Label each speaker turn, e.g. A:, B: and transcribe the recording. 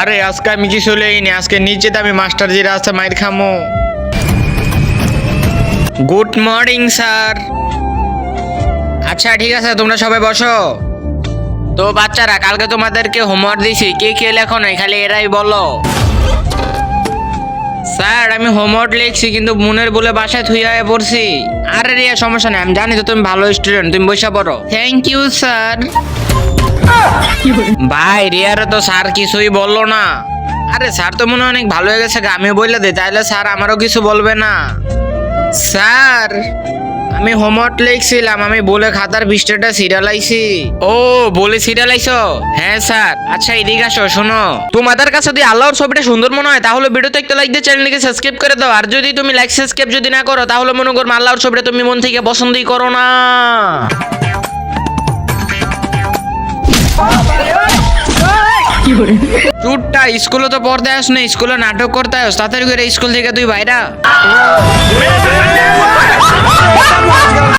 A: আরে আজকে আমি কি চলেইনি, আজকে নিচেতে আমি মাস্টার জি রাস্তা মাইর খামো। Good morning sir. আচ্ছা ঠিক আছে, তোমরা সবাই বসো। তো বাচ্চারা, কালকে তোমাদেরকে হোমওয়ার্ক দিছি, কে কে লেখো নাই, খালি এরাই বলো। স্যার আমি হোমওয়ার্ক লিখছি, কিন্তু মনের বলে বাসায় থুইয়া পড়ছি। আরে রিয়া সমস্যা নেই, আমি জানি তো তুমি ভালো স্টুডেন্ট, তুমি বসে পড়ো। Thank you sir. ভাই রিয়ারে তো স্যার কিছুই বললো না। আরে স্যার তো মনে হয় অনেক ভালো হয়ে গেছে, আমি বললে দিই, তাইলে স্যার আমারও কিছু বলবে না। স্যার আমি হোমওয়ার্ক লিখছিলাম, আমি বলে খাতার পৃষ্ঠাটা সিরিয়ালাইছি। ও বলে সিরিয়ালাইছো? হ্যাঁ স্যার। আচ্ছা এদিকে আসো, শোনো, তোমাদের কাছে যদি আল্লাহর ছবিটা সুন্দর মনে হয় তাহলে ভিডিওতে একটা লাইক দিয়ে চ্যানেলটিকে সাবস্ক্রাইব করে দাও। আর যদি তুমি লাইক সাবস্ক্রাইব যদি না করো তাহলে মনে করো আল্লাহর ছবিটা তুমি মন থেকে পছন্দই করো না। চুটটা স্কুলে তো পড়তে আস না, স্কুলে নাটক করতে আস, তাড়াতাড়ি করে স্কুল থেকে তুই বাইরা।